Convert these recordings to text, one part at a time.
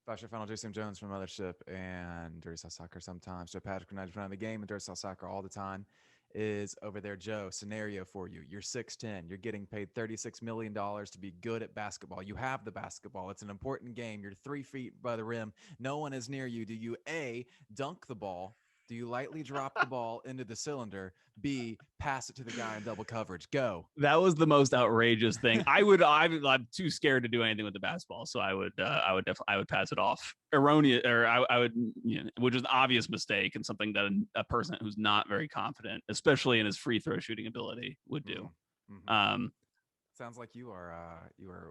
Basher Final Jason Jones from Mothership and Dirty South Soccer sometimes. Joe Patrick, 90% of the game, and Dirty South Soccer all the time is over there. Joe, scenario for you. You're 6'10. You're getting paid $36 million to be good at basketball. You have the basketball. It's an important game. You're 3 feet by the rim. No one is near you. Do you A, dunk the ball? Do you lightly drop the ball into the cylinder? B, pass it to the guy in double coverage? Go. That was the most outrageous thing. I'm too scared to do anything with the basketball, so I would pass it off. Erroneous, or I would, which is an obvious mistake and something that a person who's not very confident, especially in his free throw shooting ability, would do. Mm-hmm. Sounds like you are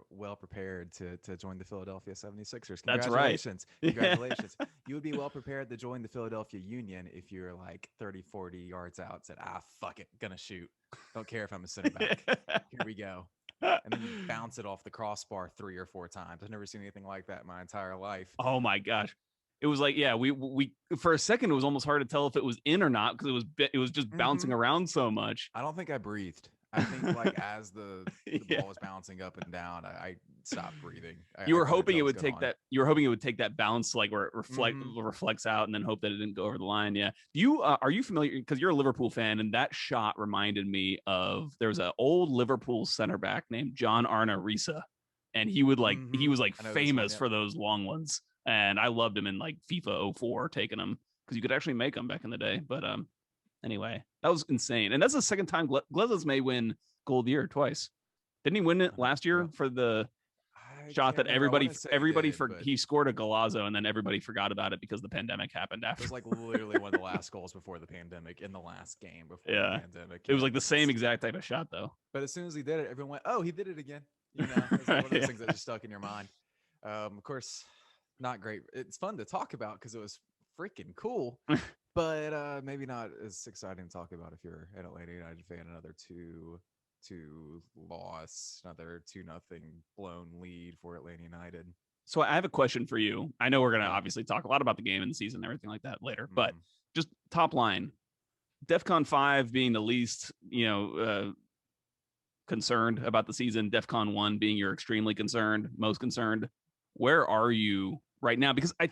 well prepared to join the Philadelphia 76ers. Congratulations. That's right. Congratulations. You would be well prepared to join the Philadelphia Union if you're like 30, 40 yards out, said, fuck it, gonna shoot. Don't care if I'm a center back. Here we go. And then you bounce it off the crossbar 3 or 4 times. I've never seen anything like that in my entire life. Oh my gosh. It was like, yeah, we for a second, it was almost hard to tell if it was in or not because it was just bouncing around so much. I don't think I breathed. I think like as the ball was bouncing up and down, I stopped breathing. You were hoping it would take that. You were hoping it would take that bounce, like where it reflects out, and then hope that it didn't go over the line. Yeah. Are you familiar? Because you're a Liverpool fan, and that shot reminded me of there was an old Liverpool center back named John Arne Riise, and he was famous for those long ones, and I loved him in like FIFA 04 taking them because you could actually make them back in the day, but Anyway, that was insane. And that's the second time Glezos may win Goal of the Year twice. Didn't he win it last year for the shot that he scored a golazo and then everybody forgot about it because the pandemic happened after? It was like literally one of the last goals before the pandemic in the last game before the pandemic. It was like the same exact type of shot though. But as soon as he did it, everyone went, "Oh, he did it again." You know, it's like one of those things that just stuck in your mind. Of course, not great. It's fun to talk about because it was freaking cool. But maybe not as exciting to talk about if you're an Atlanta United fan. Another 2 loss, another 2-0 blown lead for Atlanta United. So I have a question for you. I know we're going to obviously talk a lot about the game and the season and everything like that later, but just top line, DEFCON 5 being the least, concerned about the season, DEFCON 1 being you're extremely concerned, most concerned. Where are you right now? Because I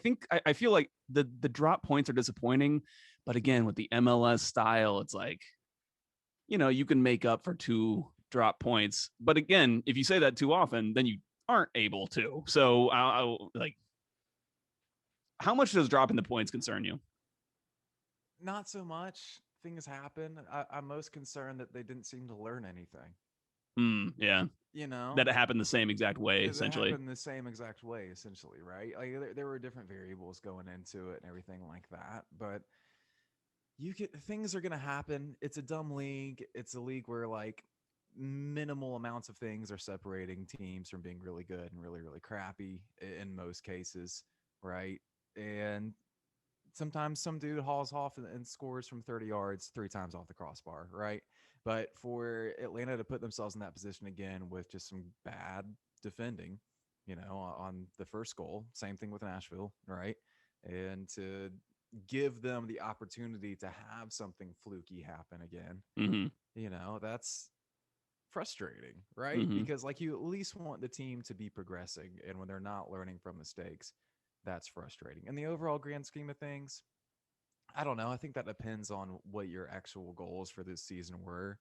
feel like the drop points are disappointing, but again, with the MLS style, it's like, you can make up for 2 drop points. But again, if you say that too often, then you aren't able to. So like, how much does dropping the points concern you? Not so much. Things happen. I'm most concerned that they didn't seem to learn anything. Yeah. That it happened the same exact way, essentially. Right? Like there were different variables going into it and everything like that, but things are going to happen. It's a dumb league. It's a league where like minimal amounts of things are separating teams from being really good and really, really crappy in most cases, right? And sometimes some dude hauls off and scores from 30 yards 3 times off the crossbar, right? But for Atlanta to put themselves in that position again with just some bad defending, on the first goal, same thing with Nashville, right? And to give them the opportunity to have something fluky happen again, that's frustrating, right? Because like you at least want the team to be progressing, and when they're not learning from mistakes, that's frustrating. In the overall grand scheme of things, I don't know. I think that depends on what your actual goals for this season were.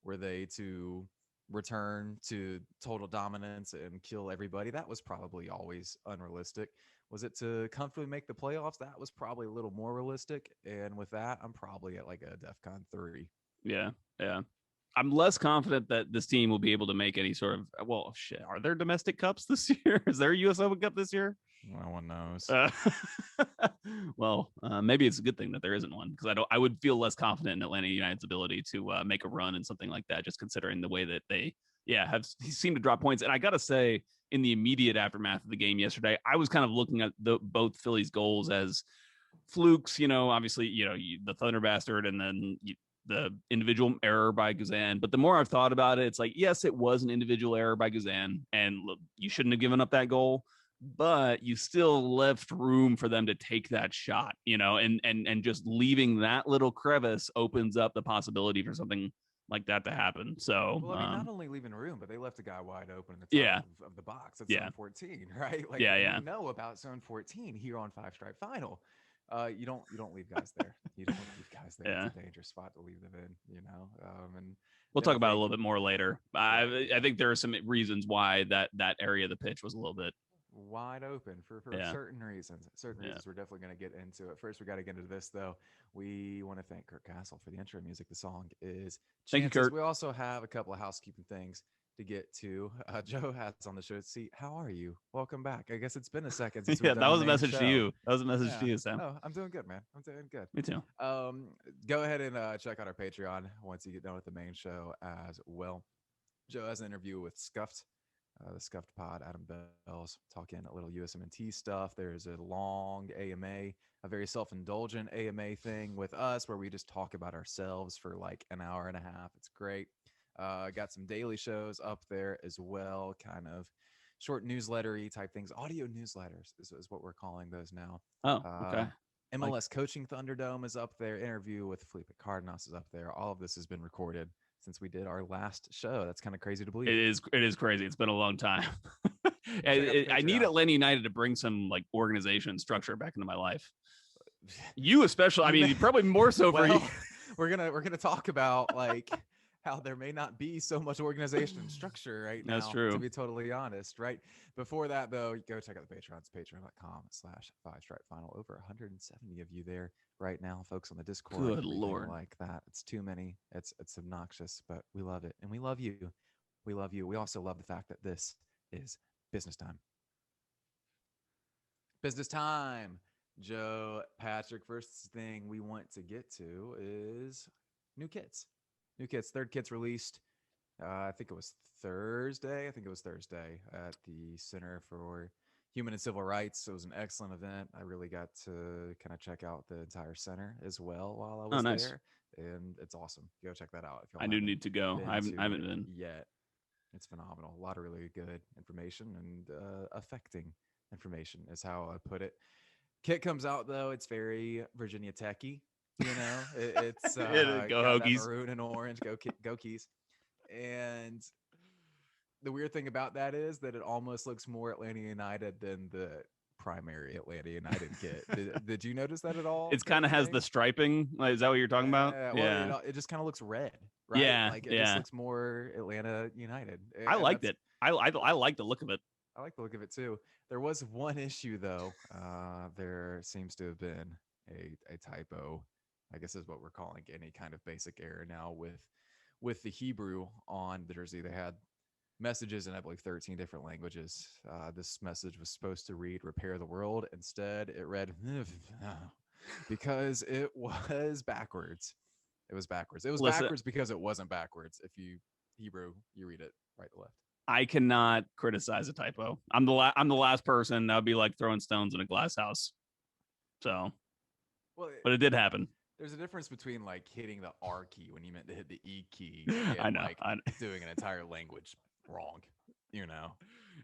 Were they to return to total dominance and kill everybody? That was probably always unrealistic. Was it to comfortably make the playoffs? That was probably a little more realistic. And with that, I'm probably at like a DEFCON 3. Yeah. I'm less confident that this team will be able to make any sort of, are there domestic cups this year? Is there a US Open Cup this year? No one knows. Maybe it's a good thing that there isn't one, because I would feel less confident in Atlanta United's ability to make a run in something like that, just considering the way that they have seemed to drop points. And I gotta say, in the immediate aftermath of the game yesterday, I was kind of looking at both Phillies goals as flukes. Obviously, the Thunder Bastard and then the individual error by Guzan. But the more I've thought about it, it's like, yes, it was an individual error by Guzan, and look, you shouldn't have given up that goal, but you still left room for them to take that shot, and just leaving that little crevice opens up the possibility for something like that to happen. So Well, I mean, not only leaving room, but they left a guy wide open in the top yeah, of the box at yeah, zone 14, right? Like, yeah, and we yeah, know about zone 14 here on Five Stripe Final. You don't leave guys there. You don't leave guys there. It's yeah. a dangerous spot to leave them in, and We'll talk don't about it a think little bit more later. right, I yeah, think there are some reasons why that area of the pitch was a little bit. wide open for Yeah, certain reasons. Certain yeah. reasons we're definitely going to get into it. First, we got to get into this though. We want to thank Kurt Castle for the intro music. The song is Thank you, Chances. Kurt. We also have a couple of housekeeping things to get to. Joe has on the show. See, how are you? Welcome back. I guess it's been a second since we've Yeah, done that the was a main message to show. you. That was a message to Yeah. you, Sam. Oh, I'm doing good, man. I'm doing good. Me too. Um, Go ahead and check out our Patreon once you get done with the main show as well. Joe has an interview with Scuffed, the Scuffed Pod, Adam Bells, talking a little USMNT stuff. There's a long AMA, a very self indulgent AMA thing with us where we just talk about ourselves for like an hour and a half. It's great. Got some daily shows up there as well, kind of short newslettery type things. Audio newsletters is what we're calling those now. Oh, okay. Uh, Like MLS Coaching Thunderdome is up there. Interview with Felipe Cardenas is up there. All of this has been recorded since we did our last show. That's kind of crazy to believe. it is crazy. It's been a long time. Well, check out the I need Patreon. Atlanta United to bring some like organization structure back into my life. You especially. I You may, mean, probably more so for you. well, we're gonna talk about like how there may not be so much organization and structure right That's now, to true. be totally honest. Right before that, though, go check out the Patreon. It's patreon.com/Five Stripe Final. Over 170 of you there right now, folks on the Discord, Good everything Lord. like that. It's too many. It's obnoxious, but we love it, and we love you. We love you. We also love the fact that this is business time. Business time. Joe, Patrick, first thing we want to get to is new kits. New kits. Third kit's released. I think it was Thursday. I think it was Thursday at the Center for Human and Civil Rights. It was an excellent event. I really got to kind of check out the entire center as well while I Oh, was nice. there. And it's awesome. Go check that out if I y'all do haven't need to go. been I to haven't it been. yet. It's phenomenal. A lot of really good information and affecting information is how I put it. Kit comes out though; it's very Virginia Techy. It's Go got that Hokies. maroon and orange. Go Keys! And the weird thing about that is that it almost looks more Atlanta United than the primary Atlanta United kit. Did you notice that at all? It's kind of has the Anything? striping. Like, is that what you're talking about? Well, Yeah. it just kind of looks red, right? Yeah. Like it just Yeah. looks more Atlanta United, I and liked that's it. I like the look of it. I like the look of it too. There was one issue though. There seems to have been a typo. I guess is what we're calling any kind of basic error now with the Hebrew on the jersey. They had messages in I believe 13 different languages. This message was supposed to read "Repair the world." Instead, it read because it was backwards. It was backwards. It was Listen, backwards because it wasn't backwards. If you Hebrew, you read it right to left. I cannot criticize a typo. I'm the last person that would be like throwing stones in a glass house. So, Well, but it did happen. there's a difference between like hitting the R key when you meant to hit the E key I and know. like doing an entire language wrong, you know.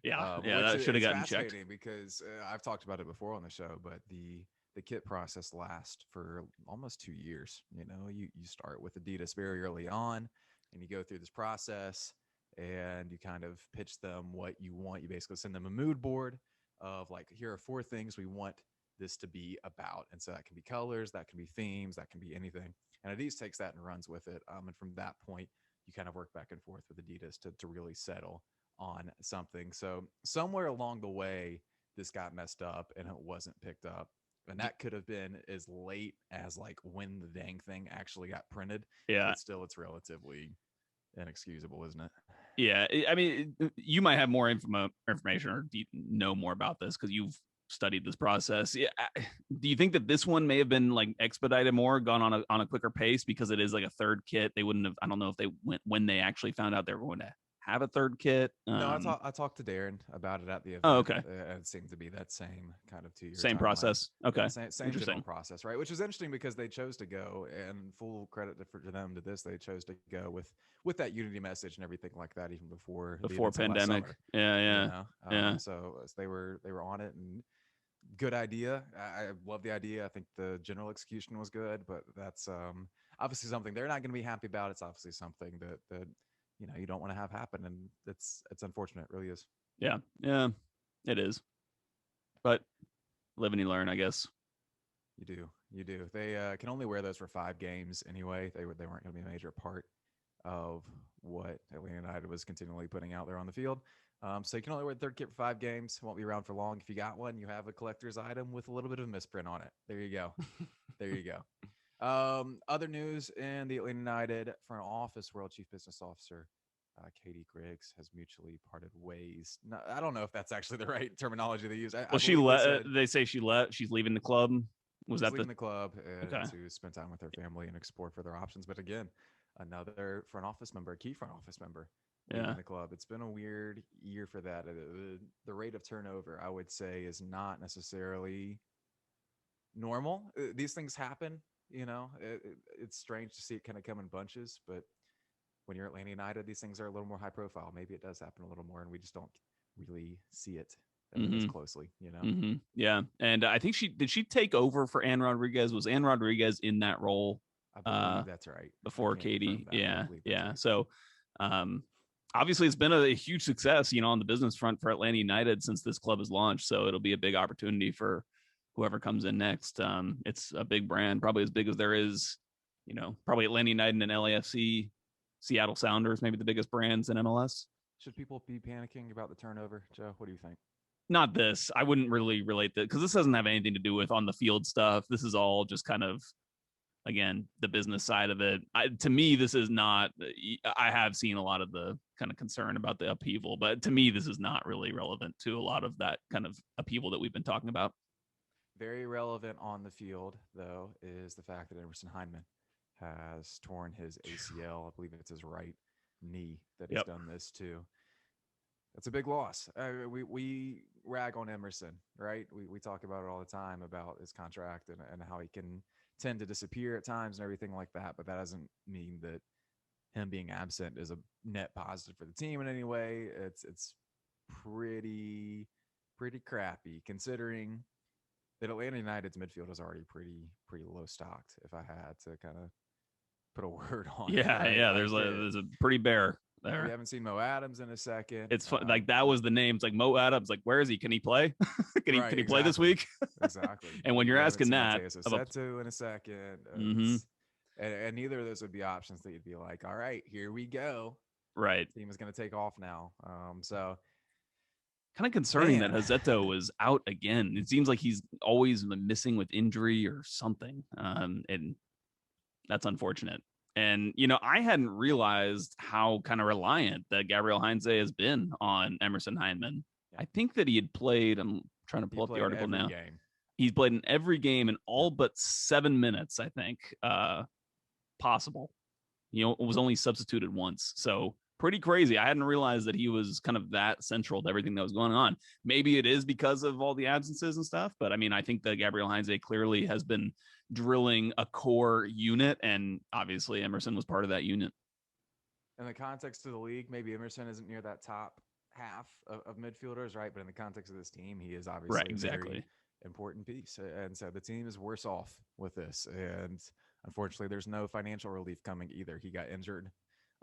Yeah. Yeah. Which That should have is gotten checked. fascinating because I've talked about it before on the show, but the kit process lasts for almost 2 years. You start with Adidas very early on, and you go through this process, and you kind of pitch them what you want. You basically send them a mood board of like, here are 4 things we want this to be about, and so that can be colors, that can be themes, that can be anything. And Adidas takes that and runs with it. And from that point, you kind of work back and forth with Adidas to really settle on something. So somewhere along the way, this got messed up and it wasn't picked up. And that could have been as late as like when the dang thing actually got printed. Yeah. But still, it's relatively inexcusable, isn't it? Yeah. I mean, you might have more information or know more about this because you've studied this process. Yeah. Do you think that this one may have been like expedited more, gone on a quicker pace because it is like a third kit? They wouldn't have. I don't know if they went when they actually found out they were going to have a third kit. No, I talked to Darren about it at the Oh, event. okay. It seemed to be that same kind of 2 year Same timeline. process. Yeah, Okay. same general Interesting. process, right? Which is interesting because they chose to go, and full credit to them to this. They chose to go with that unity message and everything like that, even before the Before events of last pandemic. summer. Yeah. You Yeah. know, Yeah. so they were on it, and good idea. I love the idea. I think the general execution was good, but that's obviously something they're not going to be happy about. It's obviously something that you don't want to have happen, and it's unfortunate. It really is. Yeah, yeah, it is. But live and you learn, I guess. You do. They can only wear those for 5 games anyway. They weren't going to be a major part of what Atlanta United was continually putting out there on the field. So you can only wear the third kit for 5 games. It won't be around for long. If you got one, you have a collector's item with a little bit of misprint on it. There you go. There you go. Other news in the Atlanta United front office, World Chief Business Officer Katie Griggs has mutually parted ways. No, I don't know if that's actually the right terminology they use. Well, I believe they said they say she's leaving the club. Was she's that leaving the club okay. to spend time with her family and explore further options. But again, another front office member, a key front office member, leaving the club. It's been a weird year for that. The rate of turnover, I would say, is not necessarily normal. These things happen. It's strange to see it kind of come in bunches, but when you're Atlanta United, these things are a little more high profile. Maybe it does happen a little more, and we just don't really see it as closely. Yeah, and I think she take over for Ann Rodriguez? Was Ann Rodriguez in that role? I believe that's right. Before Katie. Yeah, yeah. Right. So, obviously, it's been a huge success, on the business front for Atlanta United since this club has launched. So it'll be a big opportunity for whoever comes in next. It's a big brand, probably as big as there is, probably Atlanta United and LAFC, Seattle Sounders, maybe the biggest brands in MLS. Should people be panicking about the turnover, Joe? What do you think? Not this. I wouldn't really relate that because this doesn't have anything to do with on the field stuff. This is all just kind of, again, the business side of it. To me, this is not. I have seen a lot of the kind of concern about the upheaval, but to me, this is not really relevant to a lot of that kind of upheaval that we've been talking about. Very relevant on the field, though, is the fact that Emerson Hyndman has torn his ACL. I believe it's his right knee that he's done this to. That's a big loss. We rag on Emerson, right? We talk about it all the time about his contract and how he can tend to disappear at times and everything like that. But that doesn't mean that him being absent is a net positive for the team in any way. It's pretty crappy considering that Atlanta United's midfield is already pretty low stocked. If I had to kind of put a word on it, right? Yeah. There's a pretty bare there. We haven't seen Mo Adams in a second. It's fun. Like that was the name. It's like Mo Adams. Like, where is he? Can he play? Can he play this week? Exactly. And when you're asking that, in a second, and neither of those would be options that you'd be like, all right, here we go. Right. The team is going to take off now. So kind of concerning that Hazeto was out again. It seems like he's always missing with injury or something. And that's unfortunate. And, I hadn't realized how kind of reliant that Gabriel Heinze has been on Emerson Hyndman. Yeah. I think that he had played, I'm trying to pull up the article now. He's played in every game in all but 7 minutes, I think, possible. Was only substituted once. So pretty crazy. I hadn't realized that he was kind of that central to everything that was going on. Maybe it is because of all the absences and stuff. But I mean, I think that Gabriel Heinze clearly has been drilling a core unit, and obviously Emerson was part of that unit. In the context of the league, maybe Emerson isn't near that top half of midfielders, right? But in the context of this team, he is obviously a very important piece. And so the team is worse off with this. And unfortunately, there's no financial relief coming either. He got injured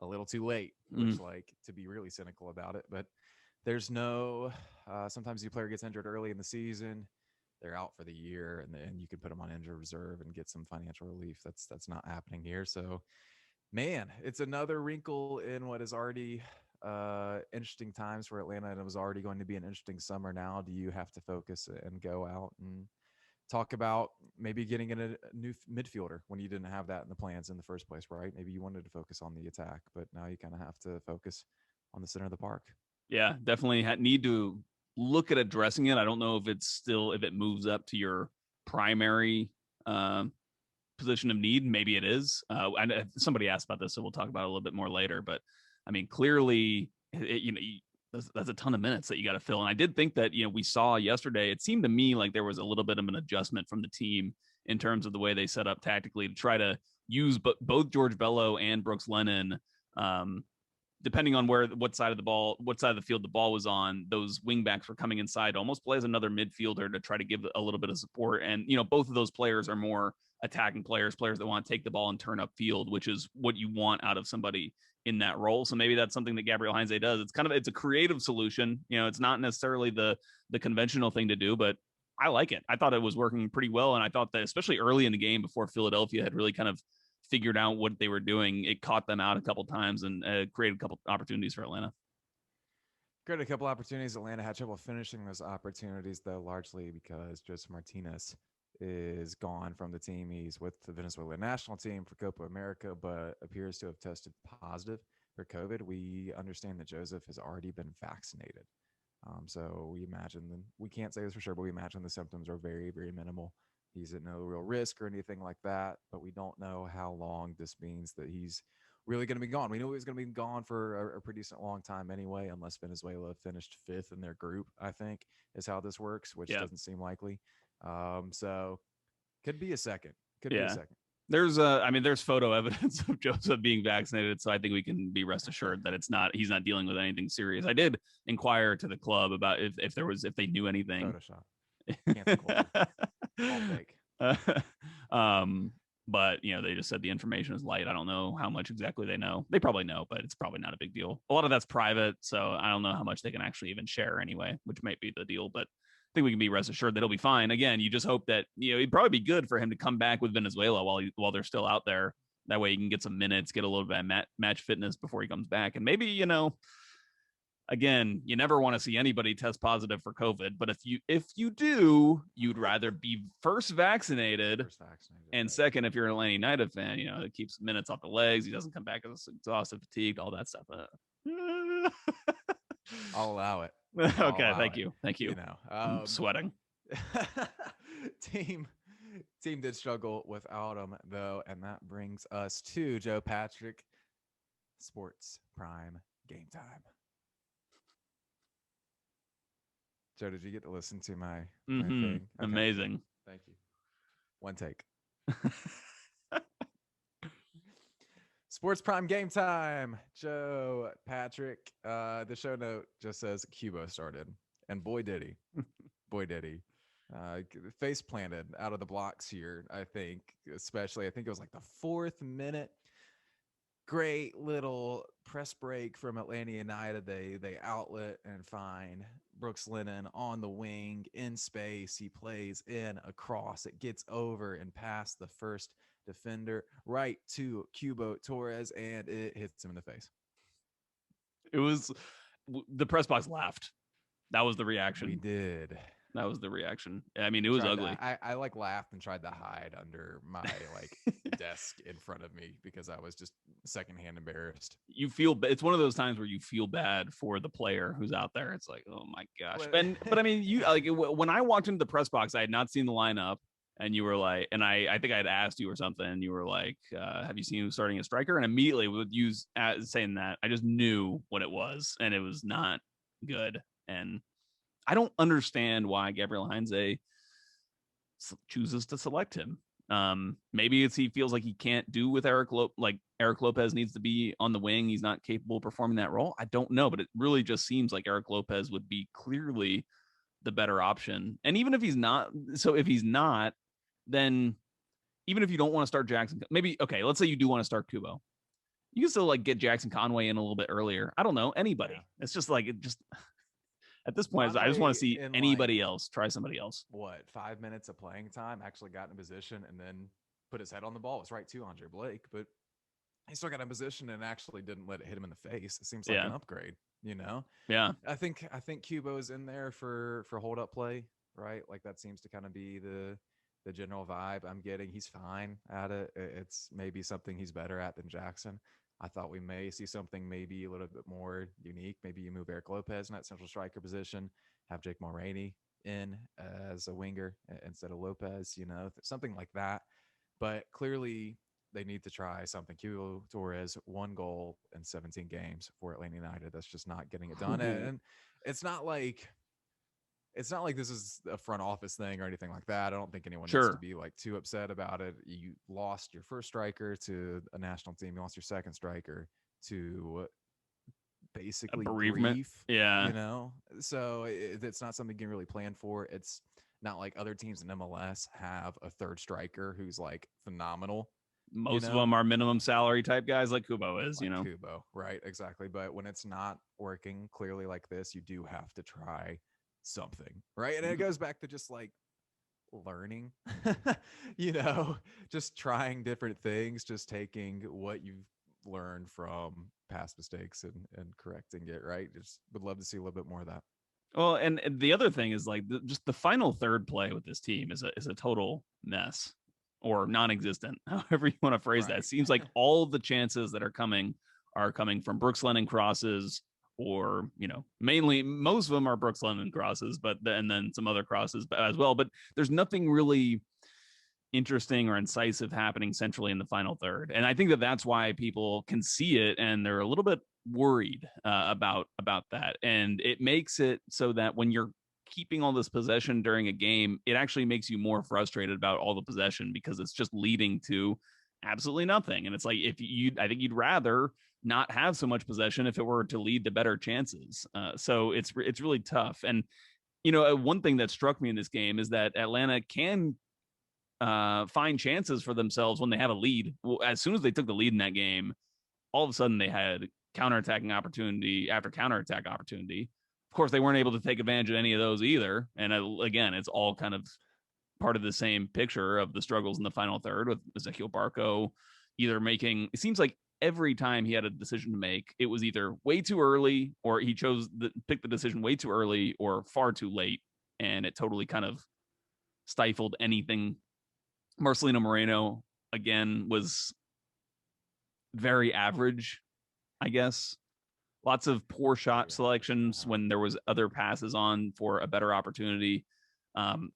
a little too late, which, like, to be really cynical about it. But there's no sometimes the player gets injured early in the season. They're out for the year, and then you can put them on injured reserve and get some financial relief. That's not happening here. So, man, it's another wrinkle in what is already interesting times for Atlanta, and it was already going to be an interesting summer. Now, do you have to focus and go out and talk about maybe getting in a new midfielder when you didn't have that in the plans in the first place, right? Maybe you wanted to focus on the attack, but now you kind of have to focus on the center of the park. Yeah, definitely need to look at addressing it. I don't know if it moves up to your primary position of need. Maybe it is. And somebody asked about this, so we'll talk about it a little bit more later. But I mean, clearly, that's a ton of minutes that you got to fill. And I did think that, we saw yesterday, it seemed to me like there was a little bit of an adjustment from the team in terms of the way they set up tactically to try to use both George Bello and Brooks Lennon depending on what side of the field the ball was on, those wingbacks were coming inside to almost play as another midfielder to try to give a little bit of support. And, both of those players are more attacking players that want to take the ball and turn up field, which is what you want out of somebody in that role. So maybe that's something that Gabriel Heinze does. It's a creative solution. It's not necessarily the conventional thing to do, but I like it. I thought it was working pretty well. And I thought that especially early in the game before Philadelphia had really kind of figured out what they were doing, it caught them out a couple times and created a couple opportunities for Atlanta. Created a couple opportunities. Atlanta had trouble finishing those opportunities, though, largely because Joseph Martinez is gone from the team. He's with the Venezuela national team for Copa America, but appears to have tested positive for COVID. We understand that Joseph has already been vaccinated. So we imagine, we can't say this for sure, but we imagine the symptoms are very, very minimal. He's at no real risk or anything like that, but we don't know how long this means that he's really going to be gone. We knew he was going to be gone for a pretty decent long time anyway, unless Venezuela finished 5th in their group, I think is how this works, which doesn't seem likely. So could be a second. Could be a second. There's photo evidence of Joseph being vaccinated, so I think we can be rest assured that he's not dealing with anything serious. I did inquire to the club about if they knew anything. Photoshop. Cancel all fake. But they just said the information is light. I don't know how much exactly they know. They probably know, but it's probably not a big deal. A lot of that's private, so I don't know how much they can actually even share anyway, which might be the deal. But I think we can be rest assured that he'll be fine. Again, you just hope that it'd probably be good for him to come back with Venezuela while they're still out there. That way he can get some minutes, get a little bit of match fitness before he comes back, and maybe again, you never want to see anybody test positive for COVID, but if you do, you'd rather be first vaccinated, and right. Second, if you're an Atlanta United fan, it keeps minutes off the legs. He doesn't come back as exhausted, fatigued, all that stuff. I'll allow it. Okay, thank you. I'm sweating. Team did struggle without him though, and that brings us to Joe Patrick. Sports Prime Game Time. Joe, did you get to listen to my thing? Okay. Amazing. Thank you. One take. Sports Prime Game Time. Joe Patrick. The show note just says Cubo started. And boy did he. Boy did he. Face planted out of the blocks here, I think. Especially, I think it was like the 4th minute. Great little press break from Atlanta United. They outlet and find Brooks Lennon on the wing in space. He plays in a cross. It gets over and past the first defender right to Cubo Torres, and it hits him in the face. It was the press box laughed. That was the reaction. We did. That was the reaction. I mean, it was ugly. I laughed and tried to hide under my desk in front of me because I was just secondhand embarrassed. It's one of those times where you feel bad for the player who's out there. It's like, oh my gosh. But I mean, when I walked into the press box, I had not seen the lineup, and you were like, and I think I had asked you or something, and you were like, have you seen who's starting a striker? And immediately with you saying that, I just knew what it was, and it was not good. And I don't understand why Gabriel Heinze chooses to select him. Maybe he feels like he can't do with Eric Lopez needs to be on the wing. He's not capable of performing that role. I don't know, but it really just seems like Eric Lopez would be clearly the better option. And even if he's not, then even if you don't want to start Jackson, okay, let's say you do want to start Kubo. You can still get Jackson Conway in a little bit earlier. I don't know, anybody. Yeah. It's just at this point, I just want to see anybody else. Try somebody else. 5 minutes of playing time, actually got in position and then put his head on the ball. It was right to Andre Blake, but he still got in position and actually didn't let it hit him in the face. It seems like an upgrade, Yeah. I think Cubo's in there for hold up play, right? Like that seems to kind of be the general vibe I'm getting. He's fine at it. It's maybe something he's better at than Jackson. I thought we may see something maybe a little bit more unique. Maybe you move Eric Lopez in that central striker position, have Jake Mulroney in as a winger instead of Lopez, something like that. But clearly they need to try something. Cubo Torres, 1 goal in 17 games for Atlanta United. That's just not getting it done. And it's not like this is a front office thing or anything like that. I don't think anyone needs to be too upset about it. You lost your first striker to a national team. You lost your second striker to a basically bereavement. grief, Yeah, so it's not something you can really plan for. It's not like other teams in MLS have a third striker who's like phenomenal, you most of know, them are minimum salary type guys like Kubo is. like Kubo, right? Exactly. But when it's not working clearly like this, you do have to try something, right? And it Mhm. goes back to just like learning, you know, just trying different things, just taking what you've learned from past mistakes and correcting it, right? Just would love to see a little bit more of that. Well, and the other thing is like just the final third play with this team is a total mess or non-existent, however you want to phrase that. It Right. seems like all the chances that are coming from Brooks Lennon crosses, or mainly most of them are Brooks Lennon crosses, but then some other crosses as well. But there's nothing really interesting or incisive happening centrally in the final third, and I think that that's why people can see it and they're a little bit worried about that. And it makes it so that when you're keeping all this possession during a game, it actually makes you more frustrated about all the possession because it's just leading to absolutely nothing. And it's like, I think you'd rather not have so much possession if it were to lead to better chances. So it's really tough. And one thing that struck me in this game is that Atlanta can find chances for themselves when they have a lead. Well, as soon as they took the lead in that game, all of a sudden they had counterattacking opportunity after counterattack opportunity. Of course, they weren't able to take advantage of any of those either. And again, it's all kind of part of the same picture of the struggles in the final third with Ezequiel Barco either making, it seems like every time he had a decision to make, it was either way too early or he picked the decision way too early or far too late. And it totally kind of stifled anything. Marcelino Moreno, again, was very average, I guess. Lots of poor shot Very average. selections Uh-huh. when there was other passes on for a better opportunity.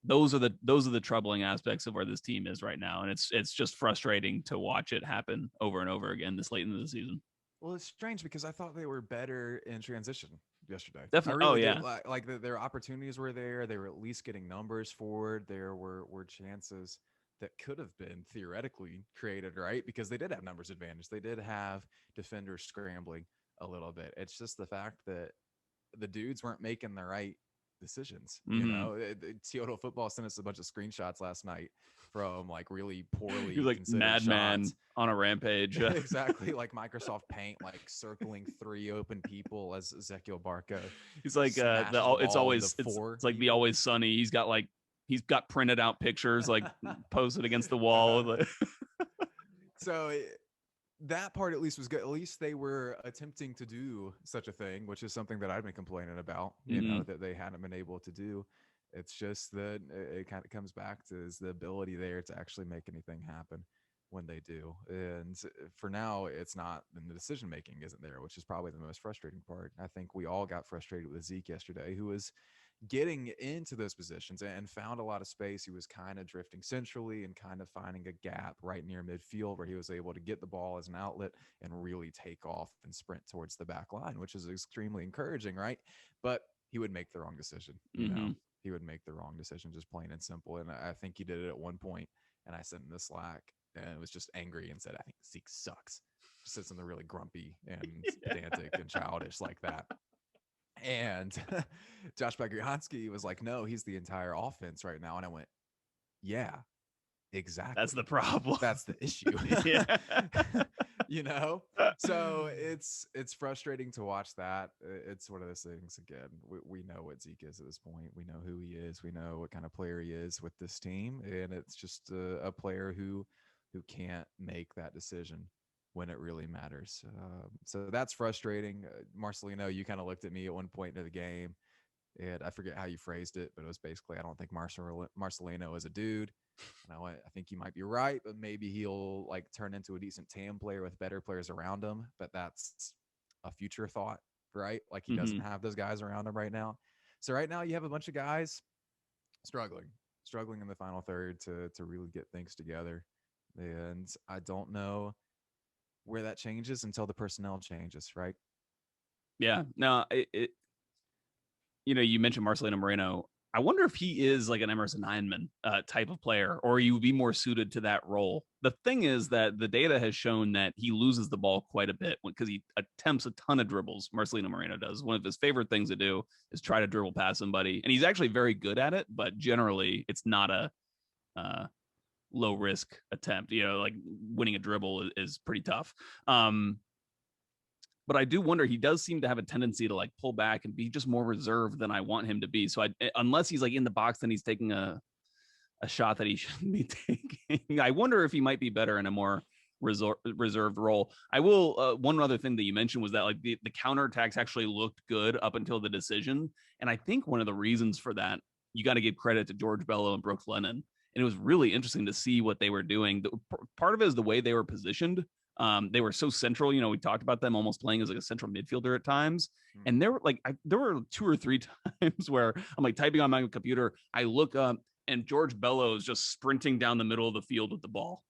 Those are the troubling aspects of where this team is right now, and it's just frustrating to watch it happen over and over again this late into the season. Well, it's strange because I thought they were better in transition yesterday. I Definitely. Oh really did. yeah. Like their opportunities were there. They were at least getting numbers forward. There were chances that could have been theoretically created, right? Because they did have numbers advantage. They did have defenders scrambling a little bit. It's just the fact that the dudes weren't making the right decisions. Mm-hmm. Total Football sent us a bunch of screenshots last night from like really He was poorly like considered madman shots. on a rampage. Exactly, like Microsoft Paint, like circling three open people as Ezequiel Barco He's like smashes a it's ball into always four it's like the people. Always Sunny. He's got printed out pictures like posted against the wall. So that part at least was good. At least they were attempting to do such a thing, which is something that I've been complaining about, Mm-hmm. that they hadn't been able to do. It's just that it kind of comes back to is the ability there to actually make anything happen when they do. And for now, it's not, and the decision making isn't there, which is probably the most frustrating part. I think we all got frustrated with Zeke yesterday, who was getting into those positions and found a lot of space. He was kind of drifting centrally and kind of finding a gap right near midfield where he was able to get the ball as an outlet and really take off and sprint towards the back line, which is extremely encouraging, right? But he would make the wrong decision, Mm-hmm. He would make the wrong decision, just plain and simple. And I think he did it at one point, and I sent him the Slack and was just angry and said, I think Zeke sucks. Just said something really grumpy and pedantic and childish like that. And Josh Bagriansky was like, no, he's the entire offense right now. And I went, yeah, That's the exactly. problem. That's the issue. Yeah. you know? So it's frustrating to watch that. It's one of those things again. We know what Zeke is at this point. We know who he is. We know what kind of player he is with this team. And it's just a player who can't make that decision when it really matters. So that's frustrating. Marcelino, you kind of looked at me at one point in the game, and I forget how you phrased it, but it was basically, I don't think Marcelino is a dude. And I think you might be right, but maybe he'll like turn into a decent TAM player with better players around him. But that's a future thought, right? Like he Mm-hmm. doesn't have those guys around him right now. So right now you have a bunch of guys struggling, struggling in the final third to really get things together. And I don't know where that changes until the personnel changes, right? Yeah. No, you mentioned Marcelino Moreno. I wonder if he is like an Emerson Hyndman type of player, or he would be more suited to that role. The thing is that the data has shown that he loses the ball quite a bit because he attempts a ton of dribbles. Marcelino Moreno does. One of his favorite things to do is try to dribble past somebody, and he's actually very good at it. But generally, it's not a low risk attempt. Like winning a dribble is pretty tough. But I do wonder, he does seem to have a tendency to like pull back and be just more reserved than I want him to be. So unless he's like in the box, then he's taking a shot that he shouldn't be taking. I wonder if he might be better in a more reserved role. I will. One other thing that you mentioned was that like the counterattacks actually looked good up until the decision. And I think one of the reasons for that, you got to give credit to George Bello and Brooks Lennon. And it was really interesting to see what they were doing. Part of it is the way they were positioned. They were so central. We talked about them almost playing as like a central midfielder at times. And there were like there were 2 or 3 times where I'm like typing on my computer. I look up and George Bello is just sprinting down the middle of the field with the ball.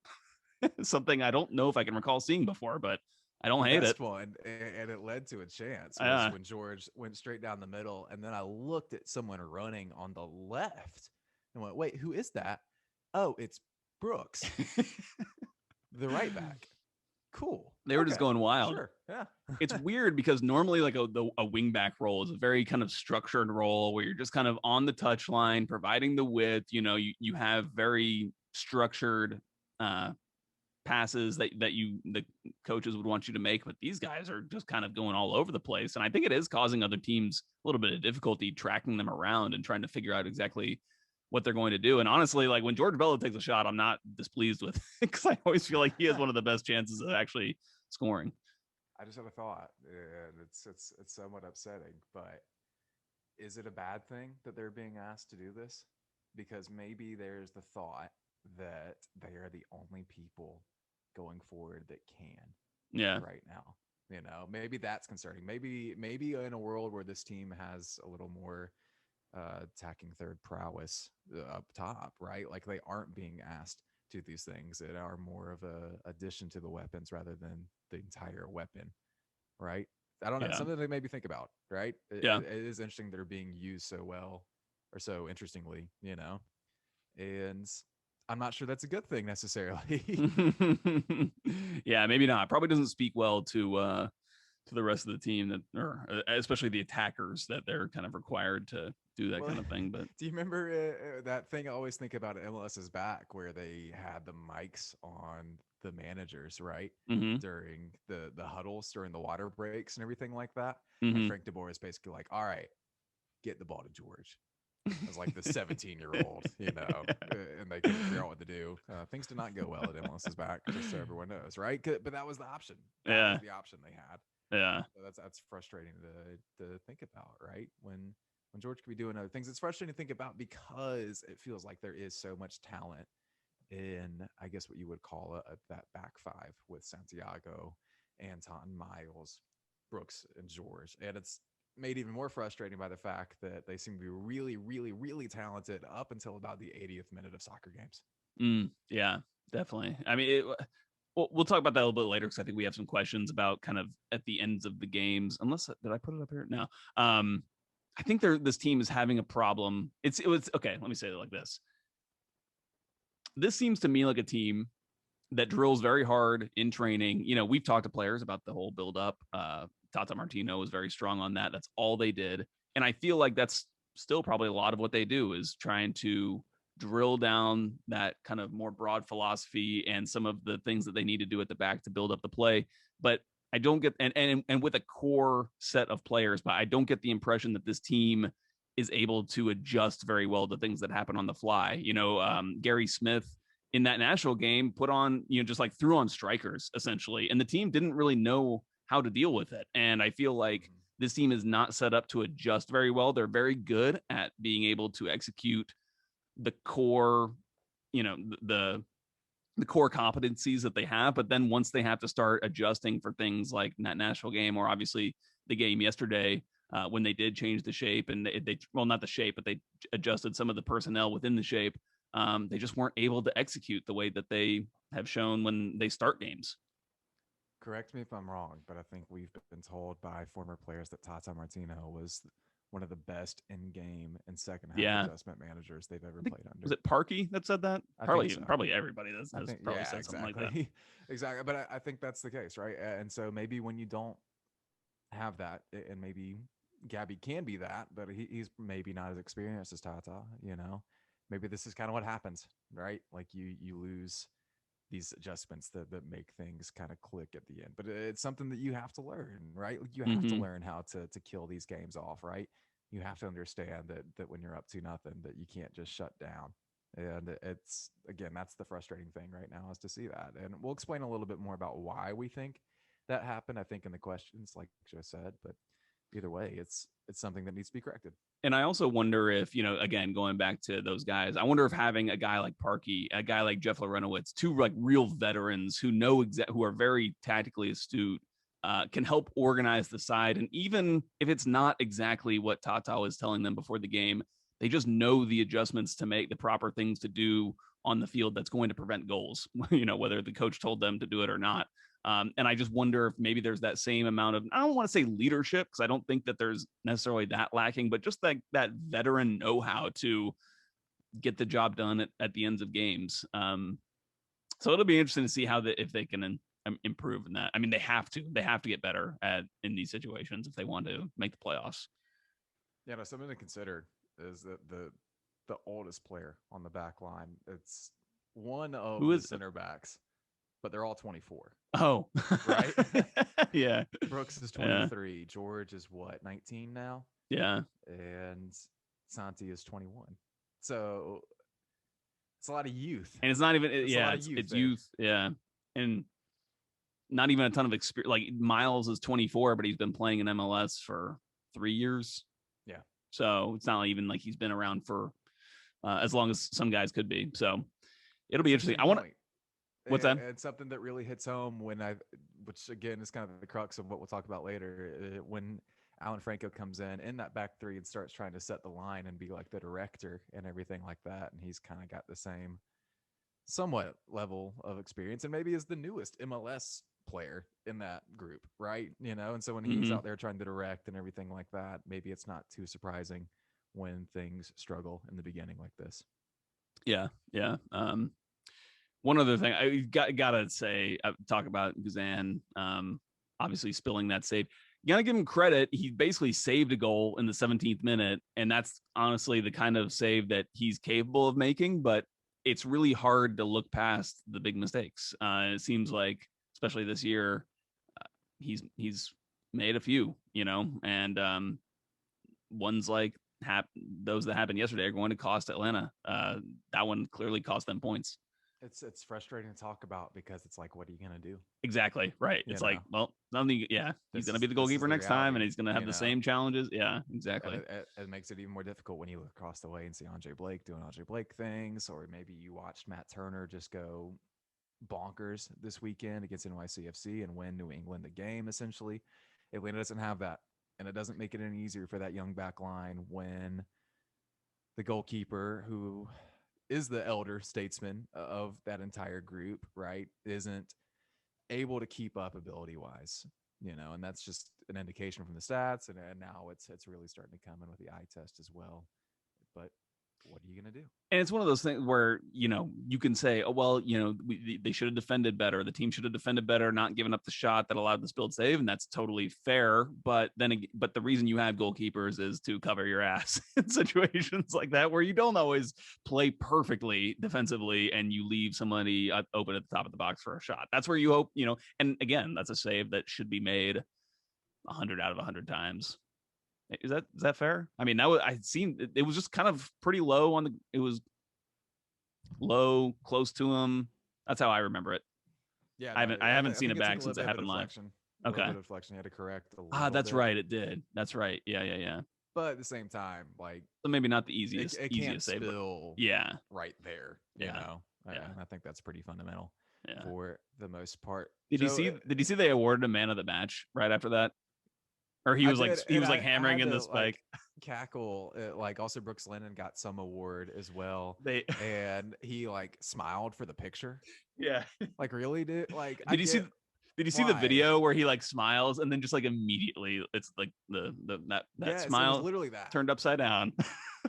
Something I don't know if I can recall seeing before, but I don't hate it. One, and it led to a chance, was when George went straight down the middle, and then I looked at someone running on the left and went, "Wait, who is that? Oh, it's Brooks, the right back." Cool. They were just going wild. Sure. Yeah. It's weird because normally like a wing back role is a very kind of structured role where you're just kind of on the touch line, providing the width. You have very structured passes that the coaches would want you to make, but these guys are just kind of going all over the place. And I think it is causing other teams a little bit of difficulty tracking them around and trying to figure out exactly what they're going to do. And honestly, like when George Bello takes a shot, I'm not displeased with it because I always feel like he has one of the best chances of actually scoring. I just had a thought, and it's somewhat upsetting, but is it a bad thing that they're being asked to do this? Because maybe there's the thought that they are the only people going forward that can right now. Maybe that's concerning. Maybe in a world where this team has a little more attacking third prowess up top, right? Like they aren't being asked to do these things that are more of a addition to the weapons rather than the entire weapon, right? I don't know. Something to maybe think about, right? It is interesting they're being used so well or so interestingly, and I'm not sure that's a good thing necessarily. Yeah, maybe not. Probably doesn't speak well to the rest of the team, or especially the attackers, that they're kind of required to do that kind of thing. But do you remember that thing I always think about at MLS's back where they had the mics on the managers, right? During the huddles, during the water breaks and everything like that. And Frank DeBoer is basically like, all right, get the ball to George. As like the 17-year-old, and they couldn't figure out what to do. Things did not go well at MLS's back, just so everyone knows, right? But that was the option. That was the option they had. Yeah. So that's frustrating to think about, right? When George could be doing other things. It's frustrating to think about because it feels like there is so much talent in, I guess, what you would call that back five with Santiago, Anton, Miles, Brooks, and George. And it's made even more frustrating by the fact that they seem to be really, really, really talented up until about the 80th minute of soccer games. Yeah, definitely. I mean, we'll talk about that a little bit later because I think we have some questions about kind of at the ends of the games. Unless, did I put it up here? No. I think this team is having a problem. It was okay. Let me say it like this. This seems to me like a team that drills very hard in training. We've talked to players about the whole build up. Tata Martino was very strong on that. That's all they did. And I feel like that's still probably a lot of what they do is trying to drill down that kind of more broad philosophy and some of the things that they need to do at the back to build up the play. But I don't get, and with a core set of players, but I don't get the impression that this team is able to adjust very well to things that happen on the fly. Gary Smith in that national game put on, just like threw on strikers essentially. And the team didn't really know how to deal with it. And I feel like this team is not set up to adjust very well. They're very good at being able to execute the core, the core competencies that they have. But then once they have to start adjusting for things like that national game, or obviously the game yesterday, when they did change the shape and they well, not the shape, but they adjusted some of the personnel within the shape. They just weren't able to execute the way that they have shown when they start games. Correct me if I'm wrong, but I think we've been told by former players that Tata Martino was one of the best in-game and second half Yeah. adjustment managers they've ever I think played was under. it Parkey that said that? I think Probably so. probably everybody I has think, probably yeah, said something like that. exactly. Exactly. But I think that's the case, right? And so maybe when you don't have that, and maybe Gabby can be that, but he's maybe not as experienced as Tata, you know? Maybe this is kind of what happens, right? Like you lose these adjustments that make things kind of click at the end. But it's something that you have to learn, right? Like you have to Mm-hmm. learn how to kill these games off, right? You have to understand that when you're up to nothing, that you can't just shut down. And it's again, that's the frustrating thing right now is to see that. And we'll explain a little bit more about why we think that happened, I think, in the questions, like Joe said. But either way, it's something that needs to be corrected. And I also wonder if, again, going back to those guys, I wonder if having a guy like Parkey, a guy like Jeff Lorenowitz, two like real veterans who know who are very tactically astute, can help organize the side. And even if it's not exactly what Tata was telling them before the game, they just know the adjustments to make, the proper things to do on the field that's going to prevent goals, whether the coach told them to do it or not. And I just wonder if maybe there's that same amount of, I don't want to say leadership, because I don't think that there's necessarily that lacking, but just that veteran know-how to get the job done at the ends of games. So it'll be interesting to see if they can improve in that. I mean, they have to get better in these situations if they want to make the playoffs. Yeah, no, something to consider is that the oldest player on the back line, it's one of Who the is? center backs, but they're all 24. Oh, right? Yeah. Brooks is Yeah. 23. George is what, 19 now? Yeah. And Santi is 21. So it's a lot of youth. And it's not even, It's a yeah, lot of youth it's there. youth. Yeah. And not even a ton of experience. Like Miles is 24, but he's been playing in MLS for 3 years. Yeah. So it's not even like he's been around for as long as some guys could be. So it'll be interesting. I want to. What's that? It's something that really hits home which again is kind of the crux of what we'll talk about later. When Alan Franco comes in that back three and starts trying to set the line and be like the director and everything like that, and he's kind of got the same somewhat level of experience, and maybe is the newest MLS player in that group, right? And so when he's Mm-hmm. out there trying to direct and everything like that, maybe it's not too surprising when things struggle in the beginning like this. Yeah. Yeah. One other thing I gotta say, talk about Guzan. Obviously spilling that save. You gotta give him credit. He basically saved a goal in the 17th minute, and that's honestly the kind of save that he's capable of making. But it's really hard to look past the big mistakes. It seems like, especially this year, he's made a few, and ones like those that happened yesterday are going to cost Atlanta. That one clearly cost them points. It's frustrating to talk about because it's like, what are you gonna do? Exactly. Right. It's like, well, nothing. Yeah. He's going to be the This is goalkeeper the next time and reality, he's going to have the same challenges. Yeah, and exactly. it makes it even more difficult when you look across the way and see Andre Blake doing Andre Blake things, or maybe you watched Matt Turner just go bonkers this weekend against NYCFC and win New England the game. Essentially, Atlanta doesn't have that, and it doesn't make it any easier for that young back line when the goalkeeper, who is the elder statesman of that entire group, right, isn't able to keep up ability wise, and that's just an indication from the stats. And now it's really starting to come in with the eye test as well. But what are you going to do? And it's one of those things where, you can say, oh, well, they should have defended better. The team should have defended better, not giving up the shot that allowed the spilled save. And that's totally fair. But but the reason you have goalkeepers is to cover your ass in situations like that, where you don't always play perfectly defensively and you leave somebody open at the top of the box for a shot. That's where you hope, and again, that's a save that should be made 100 out of 100 times. Is that fair? I mean, I'd seen it was just kind of pretty low on the. It was low, close to him. That's how I remember it. Yeah, I no, haven't I seen think it it took back a since little it bit of happened live. deflection. A little Okay. bit of deflection. You had to correct a little That's bit. right. It did. That's right. Yeah. But at the same time, like, So maybe not the it can't easiest save, but spill yeah. right there. Yeah. And Yeah. I think that's pretty fundamental Yeah. for the most part. Did you Joe, see? Did you see they awarded a man of the match right after that? Or I did, he and was like I hammering had in the to like spike. cackle. Like also Brooks Lennon got some award as well, They and he like smiled for the picture. yeah. Like really, dude? Like I Did you see? get. Did you see the Why? video where he like smiles and then just like immediately it's like that Yes, it was smile literally that. turned upside down?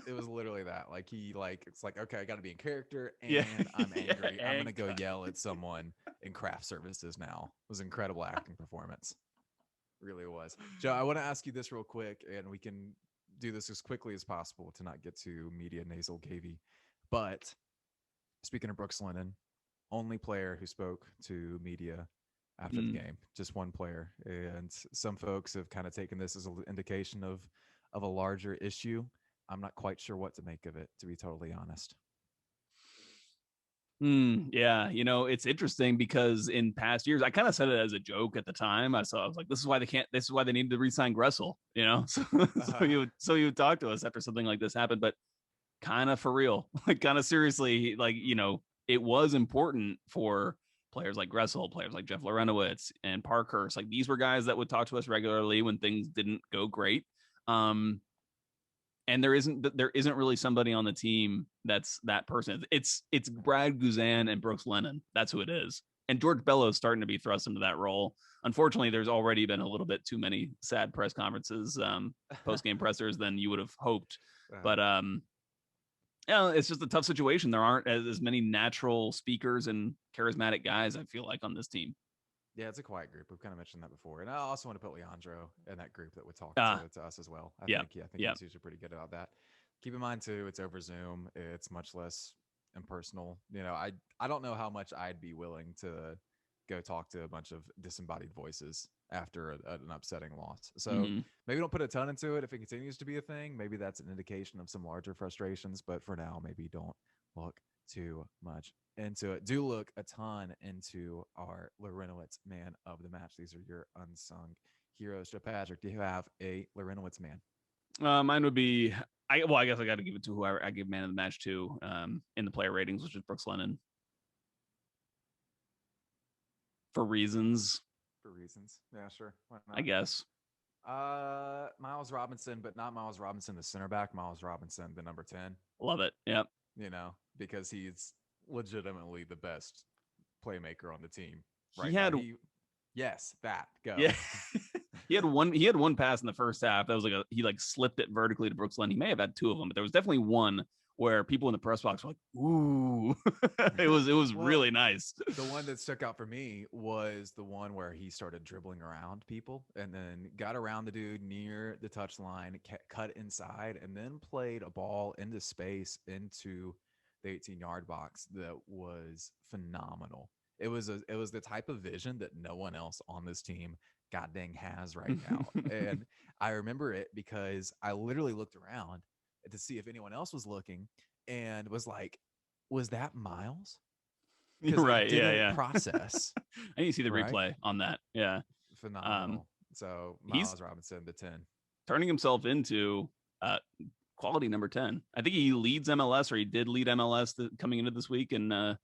It was literally that. Like he like it's like okay, I got to be in character, Yeah, and I'm yeah, angry. I'm and gonna go yell at someone in craft services now. It was an incredible acting performance. Really was. Joe, I want to ask you this real quick, and we can do this as quickly as possible to not get too media nasal cavey. But speaking of Brooks Lennon, only player who spoke to media after the mm. game, just one player. And some folks have kind of taken this as an indication of a larger issue. I'm not quite sure what to make of it, to be totally honest. Yeah, it's interesting because in past years, I kind of said it as a joke at the time. I was like, this is why they can't. This is why they need to re-sign Gressel. So, so Uh, you would talk to us after something like this happened, but kind of for real, like kind of seriously, like it was important for players like Gressel, players like Jeff Lorenowitz and Parkhurst. Like these were guys that would talk to us regularly when things didn't go great. Um, and there isn't really somebody on the team that's that person. It's Brad Guzan and Brooks Lennon. That's who it is. And George Bellows starting to be thrust into that role. Unfortunately, there's already been a little bit too many sad press conferences, post game pressers than you would have hoped. But it's just a tough situation. There aren't as many natural speakers and charismatic guys, I feel like, on this team. yeah, it's a quiet group. We've kind of mentioned that before, and I also want to put Leandro in that group that would talk Uh, to us as well. I yeah, think, yeah, I think yeah. he's usually pretty good about that. Keep in mind too, it's over Zoom. It's much less impersonal. I don't know how much I'd be willing to go talk to a bunch of disembodied voices after an upsetting loss. So Mm-hmm. maybe don't put a ton into it if it continues to be a thing. Maybe that's an indication of some larger frustrations. But for now, maybe don't look too much into it. Do look a ton into our Lorenowitz man of the match. These are your unsung heroes. Joe Patrick, do you have a Lorenowitz man? Mine would be I guess I got to give it to whoever I give man of the match to in the player ratings, which is Brooks Lennon for reasons, For reasons. Yeah, sure. Why I not? guess. Miles Robinson, but not Miles Robinson, the center back. Miles Robinson, the number 10. Love it. Yep. Because he's legitimately the best playmaker on the team He right now. had Yes, that go. yeah. He had one pass in the first half that was like he like slipped it vertically to Brooks Lennon. He may have had two of them, but there was definitely one where people in the press box were like, "Ooh," it was Well, really nice. the one that stuck out for me was the one where he started dribbling around people and then got around the dude near the touch line, cut inside, and then played a ball into space into the 18-yard box that was phenomenal. It was the type of vision that no one else on this team god dang has right now. And I remember it because I literally looked around to see if anyone else was looking and was like, was that Miles? You're Because I right. Yeah, didn't yeah. process, I need to see the right? replay on that. Yeah. Um, Phenomenal. So he's Miles Robinson, the 10. turning himself into uh, quality number 10. I think he leads MLS, or he did lead MLS coming into this week, and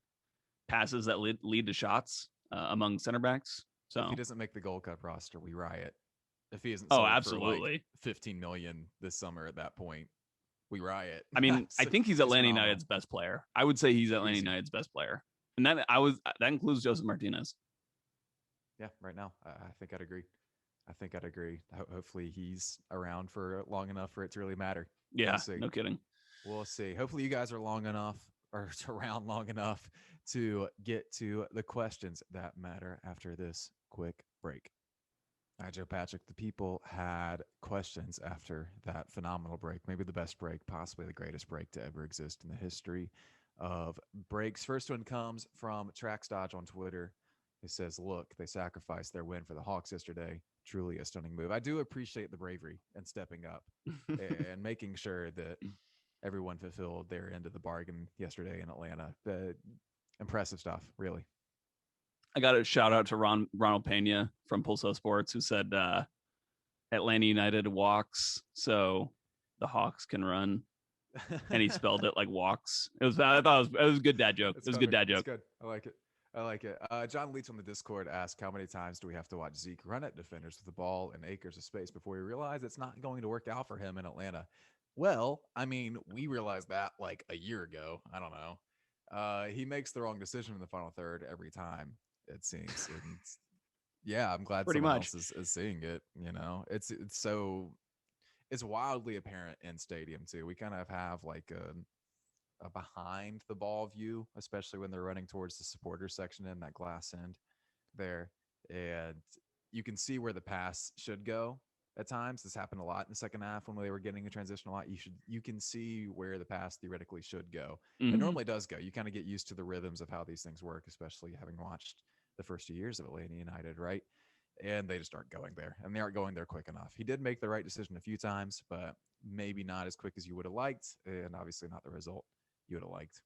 passes that lead to shots among center backs. If he So, doesn't make the Gold Cup roster, we riot. If he isn't oh, sold for like absolutely. 15 million this summer at that point, we riot. I mean, I So, think he's he's Atlanta phenomenal. United's best player. I would say he's Atlanta Easy. United's best player, and that includes Joseph Martinez. Yeah, right now. I think I'd agree. I think I'd agree. Hopefully he's around for long enough for it to really matter. We'll Yeah, see. no kidding. We'll see. Hopefully, you guys are long enough or around long enough to get to the questions that matter after this quick break. All right, Joe Patrick, the people had questions after that phenomenal break, maybe the best break, possibly the greatest break to ever exist in the history of breaks. First one comes from Trax Dodge on Twitter. It says, look, they sacrificed their win for the Hawks yesterday. Truly a stunning move. I do appreciate the bravery and stepping up and making sure that everyone fulfilled their end of the bargain yesterday in Atlanta. Impressive stuff, really. I got a shout out to Ronald Pena from Pulso Sports, who said Atlanta United walks so the Hawks can run, and he spelled it like walks. I thought it was a good dad joke. It's It was a good clever. dad It's joke. good. I like it. I like it. John Leach on the Discord asked, how many times do we have to watch Zeke run at defenders with the ball and acres of space before we realize it's not going to work out for him in Atlanta? Well, I mean, we realized that like a year ago. I don't know. He makes the wrong decision in the final third every time, it seems. And Yeah, I'm glad pretty someone much. else is seeing it. You know, it's wildly apparent in stadium too. We kind of have like a behind the ball view, especially when they're running towards the supporter section in that glass end there, and you can see where the pass should go. At times, this happened a lot in the second half when they were getting a transition a lot. You can see where the pass theoretically should go. It Mm-hmm. normally does go. You kind of get used to the rhythms of how these things work, especially having watched the first 2 years of Atlanta United, right? And they just aren't going there, and they aren't going there quick enough. He did make the right decision a few times, but maybe not as quick as you would have liked, and obviously not the result you would have liked.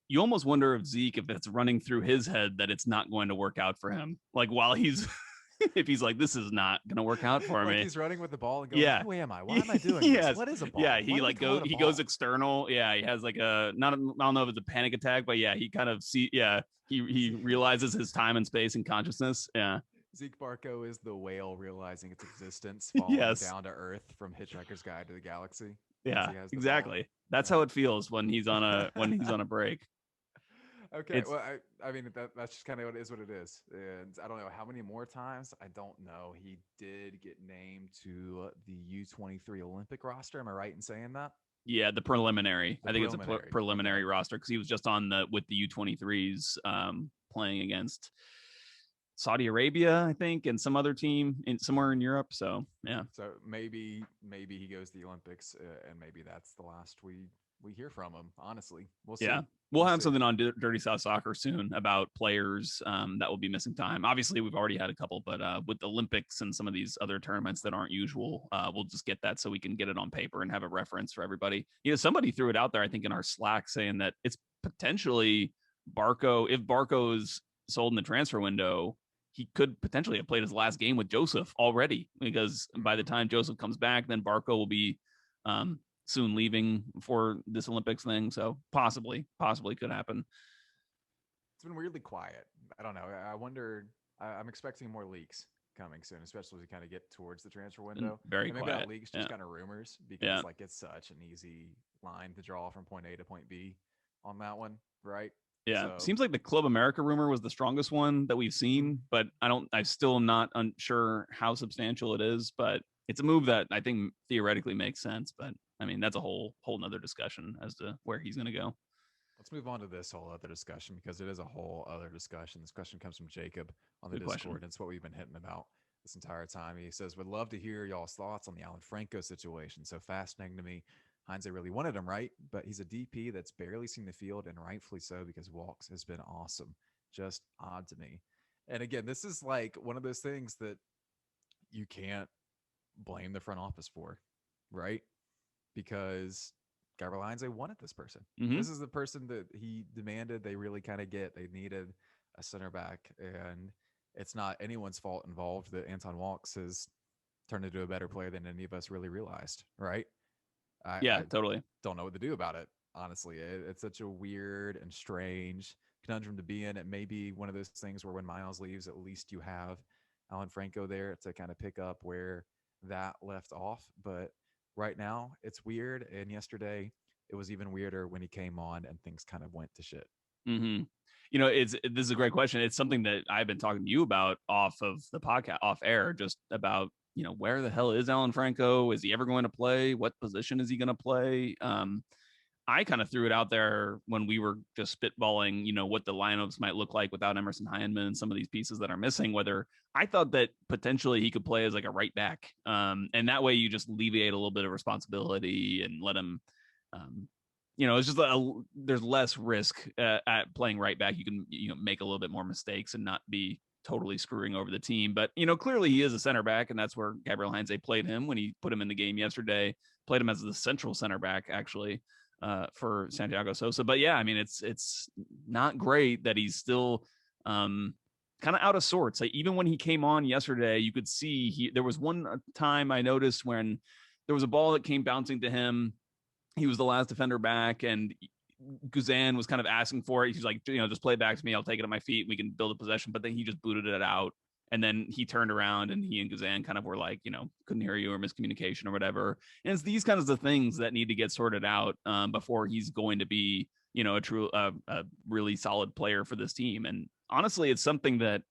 You almost wonder if Zeke, if it's running through his head that it's not going to work out for him. Like while he's, if he's like, this is not going to work out for Like me. he's running with the ball and going, Yeah. "Who am I? Why am I doing this? Yes. What is a Yeah. ball? He When did we like call it a he goes ball?" external. Yeah. He has like a, not, I don't know if it's a panic attack, but yeah, he kind of yeah, he realizes his time and space and consciousness. Yeah. Zeke Barco is the whale realizing its existence, falling Yes. down to earth from Hitchhiker's Guide to the Galaxy as Yeah. he has the ball. Exactly. That's how Yeah. it feels when he's on a break. Okay, It's well, I mean that's just kind of what it is, and I don't know how many more times. I don't know. He did get named to the U23 Olympic roster. Am I right in saying that? Yeah, the preliminary. The I think it's a preliminary. Okay. preliminary roster because he was just on the with the U23s playing against Saudi Arabia, I think, and some other team in somewhere in Europe. So yeah, So maybe he goes to the Olympics, and maybe that's the last we hear from him. Honestly, we'll yeah. see. We'll We'll have see. something on Dirty South Soccer soon about players that will be missing time. Obviously, we've already had a couple, but with the Olympics and some of these other tournaments that aren't usual, we'll just get that so we can get it on paper and have a reference for everybody. You know, somebody threw it out there, I think, in our Slack saying that it's potentially Barco, if Barco is sold in the transfer window, he could potentially have played his last game with Joseph already because by the Mm-hmm. time Joseph comes back, then Barco will be um, soon leaving for this Olympics thing. So possibly could happen. It's been weirdly quiet. I don't know. I wonder. I'm expecting more leaks coming soon, especially as we kind of get towards the transfer And window. very And maybe not quiet. leaks, just Yeah. kind of rumors, Yeah. because like it's such an easy line to draw from point A to point B on that one, right? Yeah. So Seems like the Club America rumor was the strongest one that we've mhm. seen, but I still am not unsure how substantial it is, but it's a move that I think theoretically makes sense. But I mean, that's a whole nother discussion as to where he's going to go. Let's move on to this whole other discussion because it is a whole other discussion. This question comes from Jacob on the Good question. Discord, and it's what we've been hitting about this entire time. He says, "Would love to hear y'all's thoughts on the Alan Franco situation. So fascinating to me. Heinze really wanted him, right? But he's a DP that's barely seen the field, and rightfully so because Walks has been awesome. Just odd to me." And again, this is like one of those things that you can't blame the front office for, right? Because Gabriel Heinze wanted this person. Mm-hmm. This is the person that he demanded they really kind of get. They needed a center back, and it's not anyone's fault involved that Anton Walks has turned into a better player than any of us really realized, right? I Yeah, totally. don't know what to do about it, honestly. It's such a weird and strange conundrum to be in. It may be one of those things where when Miles leaves, at least you have Alan Franco there to kind of pick up where that left off. But right now, it's weird. And yesterday, it was even weirder when he came on and things kind of went to shit. Mm-hmm. You know, this is a great question. It's something that I've been talking to you about off of the podcast, off air, just about where the hell is Alan Franco? Is he ever going to play? What position is he going to play? I kind of threw it out there when we were just spitballing, what the lineups might look like without Emerson Hyndman and some of these pieces that are missing. Whether I thought that potentially he could play as like a right back, and that way you just alleviate a little bit of responsibility and let him. It's just there's less risk at playing right back. You can make a little bit more mistakes and not be totally screwing over the team. But clearly he is a center back, and that's where Gabriel Heinze played him when he put him in the game yesterday. Played him as the central center back actually for Santiago Sosa. But yeah, I mean it's not great that he's still kind of out of sorts. Like even when he came on yesterday, you could see there was one time I noticed when there was a ball that came bouncing to him. He was the last defender back, and Guzan was kind of asking for it. He's like, just play it back to me. I'll take it at my feet. We can build a possession. But then he just booted it out. And then he turned around and he and Guzan kind of were like, couldn't hear you or miscommunication or whatever. And it's these kinds of things that need to get sorted out before he's going to be, a really solid player for this team. And honestly, it's something that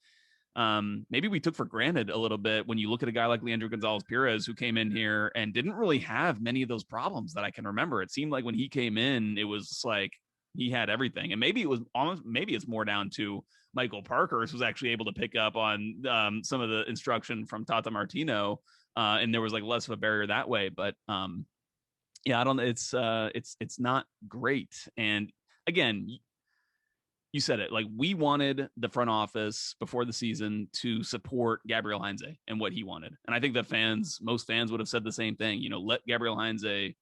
maybe we took for granted a little bit when you look at a guy like Leandro Gonzalez Perez, who came in here and didn't really have many of those problems that I can remember. It seemed like when he came in, it was like he had everything. And maybe it was almost, maybe it's more down to Michael Parkhurst was actually able to pick up on some of the instruction from Tata Martino. And there was like less of a barrier that way. But yeah, I don't, it's not great. And again, you said it, like we wanted the front office before the season to support Gabriel Heinze and what he wanted. And I think that most fans would have said the same thing, let Gabriel Heinze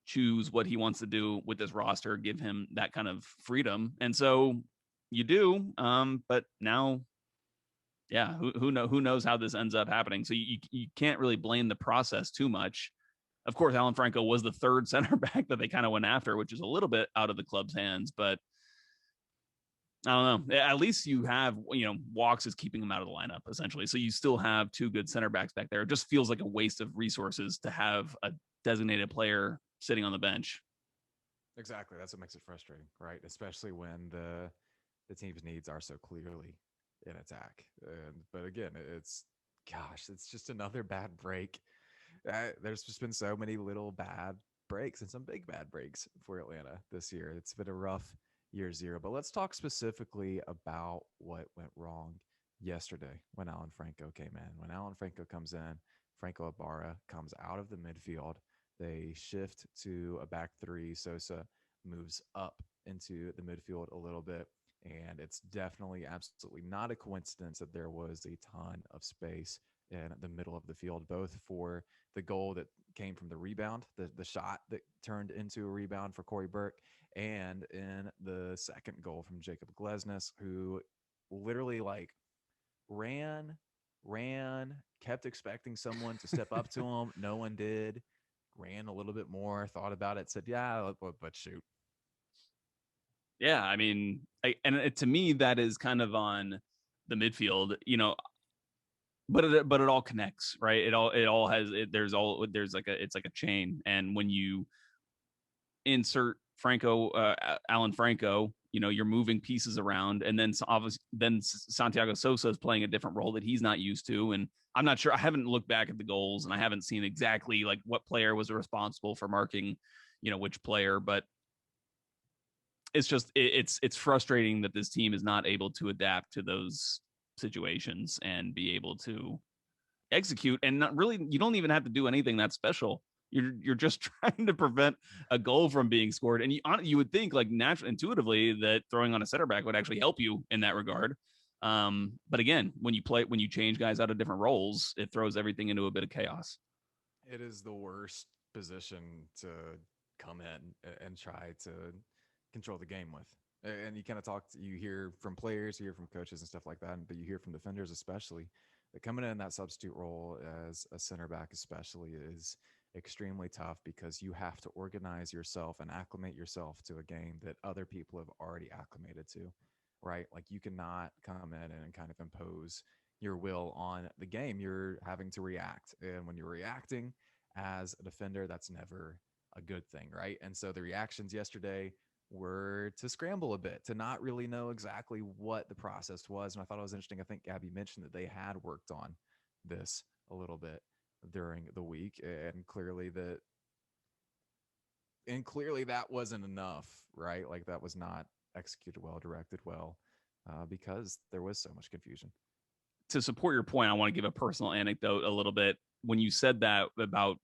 choose what he wants to do with this roster, give him that kind of freedom. And so you do. But now, yeah, who knows how this ends up happening. So you can't really blame the process too much. Of course, Alan Franco was the third center back that they kind of went after, which is a little bit out of the club's hands, but I don't know. At least you have, Walks is keeping him out of the lineup, essentially. So you still have two good center backs back there. It just feels like a waste of resources to have a designated player sitting on the bench. Exactly. That's what makes it frustrating, right? Especially when the team's needs are so clearly in attack. But again, it's just another bad break. There's just been so many little bad breaks and some big bad breaks for Atlanta this year. It's been a rough year zero. But let's talk specifically about what went wrong yesterday when Alan Franco came in. When Alan Franco comes in, Franco Ibarra comes out of the midfield. They shift to a back three. Sosa moves up into the midfield a little bit. And it's definitely absolutely not a coincidence that there was a ton of space in the middle of the field, both for the goal that came from the rebound, the shot that turned into a rebound for Corey Burke, and in the second goal from Jacob Glesnes, who literally like ran, kept expecting someone to step up to him. No one did. Ran a little bit more, thought about it, said, "Yeah, but shoot." Yeah, I mean, to me that is kind of on the midfield, but it all connects, right? It all has there's like it's like a chain, and when you insert Alan Franco, you're moving pieces around, and then obviously then Santiago Sosa is playing a different role that he's not used to, and I'm not sure. I haven't looked back at the goals, and I haven't seen exactly like what player was responsible for marking, which player, but it's just it's frustrating that this team is not able to adapt to those situations and be able to execute, and not really, you don't even have to do anything that special. You're just trying to prevent a goal from being scored, and you would think like naturally, intuitively, that throwing on a center back would actually help you in that regard. But again, when you change guys out of different roles, it throws everything into a bit of chaos. It is the worst position to come in and try to control the game with. And you kind of you hear from players, you hear from coaches and stuff like that, but you hear from defenders especially that coming in that substitute role as a center back, especially, is extremely tough because you have to organize yourself and acclimate yourself to a game that other people have already acclimated to, right? Like you cannot come in and kind of impose your will on the game. You're having to react. And when you're reacting as a defender, that's never a good thing, right? And so the reactions yesterday were to scramble a bit, to not really know exactly what the process was. And I thought it was interesting. I think Gabby mentioned that they had worked on this a little bit during the week, and clearly that wasn't enough, right? Like that was not executed well, directed well, because there was so much confusion. To support your point, I want to give a personal anecdote a little bit. When you said that about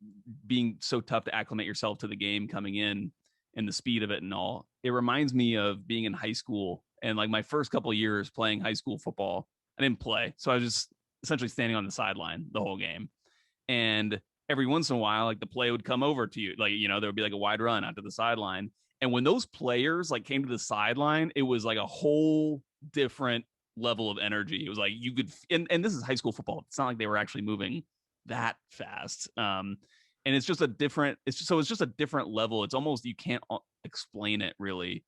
being so tough to acclimate yourself to the game coming in and the speed of it and all, it reminds me of being in high school and like my first couple of years playing high school football. I didn't play, so I was just essentially standing on the sideline the whole game. And every once in a while, like the play would come over to you, like there would be like a wide run out to the sideline. And when those players like came to the sideline, it was like a whole different level of energy. It was like you could, and this is high school football. It's not like they were actually moving that fast. And it's just a different. It's just a different level. It's almost you can't explain it really.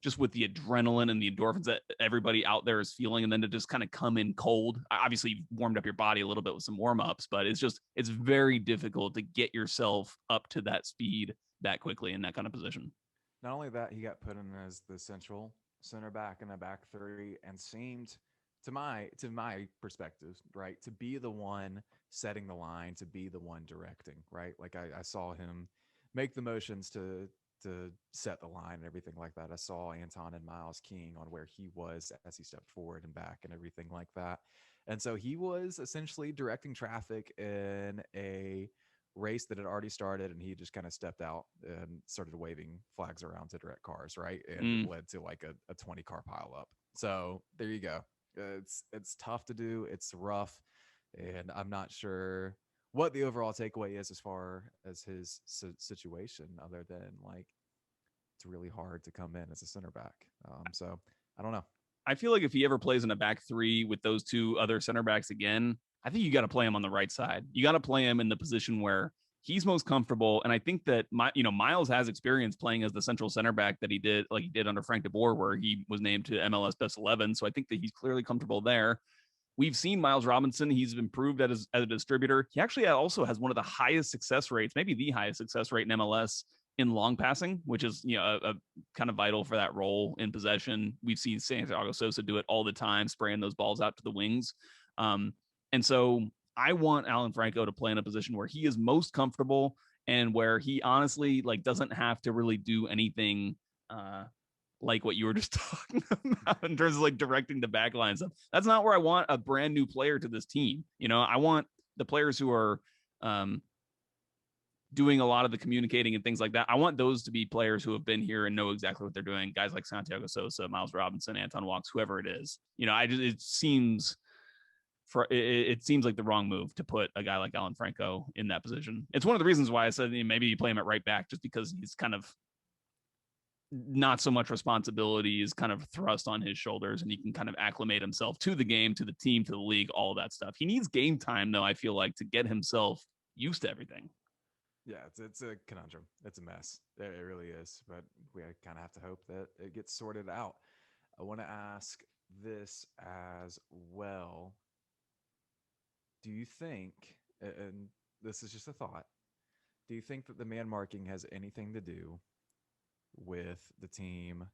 Just with the adrenaline and the endorphins that everybody out there is feeling, and then to just kind of come in cold. Obviously, you've warmed up your body a little bit with some warm ups, but it's very difficult to get yourself up to that speed that quickly in that kind of position. Not only that, he got put in as the central center back in a back three and seemed to my perspective, right? To be the one setting the line, to be the one directing, right? Like I saw him make the motions to set the line and everything like that. I saw Anton and Miles keying on where he was as he stepped forward and back and everything like that. And so he was essentially directing traffic in a race that had already started, and he just kind of stepped out and started waving flags around to direct cars, right? And it Mm. led to like a 20 car pile up. So there you go. It's tough to do. It's rough, and I'm not sure what the overall takeaway is as far as his situation, other than like it's really hard to come in as a center back. So I don't know. I feel like if he ever plays in a back three with those two other center backs again, I think you got to play him on the right side. You got to play him in the position where he's most comfortable. And I think that Miles has experience playing as the central center back that he did under Frank DeBoer, where he was named to MLS Best 11. So I think that he's clearly comfortable there. We've seen Miles Robinson. He's improved as a distributor. He actually also has one of the highest success rates, maybe the highest success rate in MLS in long passing, which is a kind of vital for that role in possession. We've seen Santiago Sosa do it all the time, spraying those balls out to the wings. And so I want Alan Franco to play in a position where he is most comfortable and where he honestly like doesn't have to really do anything like what you were just talking about in terms of like directing the back line stuff. That's not where I want a brand new player to this team. I want the players who are doing a lot of the communicating and things like that. I want those to be players who have been here and know exactly what they're doing. Guys like Santiago Sosa, Miles Robinson, Anton Walks, whoever it is. It seems like the wrong move to put a guy like Alan Franco in that position. It's one of the reasons why I said maybe you play him at right back, just because he's kind of not so much responsibility is kind of thrust on his shoulders, and he can kind of acclimate himself to the game, to the team, to the league, all that stuff. He needs game time, though, I feel like, to get himself used to everything. Yeah, it's a conundrum. It's a mess. It really is. But we kind of have to hope that it gets sorted out. I want to ask this as well. Do you think, and this is just a thought, do you think that the man marking has anything to do with the team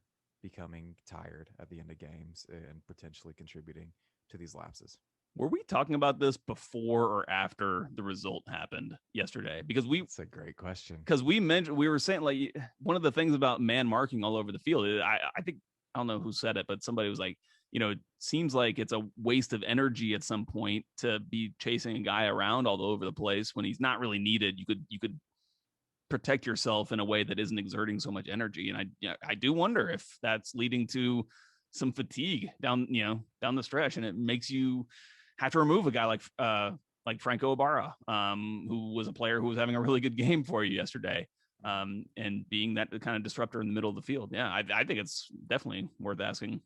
becoming tired at the end of games and potentially contributing to these lapses? Were we talking about this before or after the result happened yesterday? That's a great question. Because we were saying like one of the things about man marking all over the field. I think I don't know who said it, but somebody was like, it seems like it's a waste of energy at some point to be chasing a guy around all over the place when he's not really needed. You could protect yourself in a way that isn't exerting so much energy. And I do wonder if that's leading to some fatigue down the stretch, and it makes you have to remove a guy like Franco Ibarra, who was a player who was having a really good game for you yesterday, and being that kind of disruptor in the middle of the field. Yeah, I think it's definitely worth asking.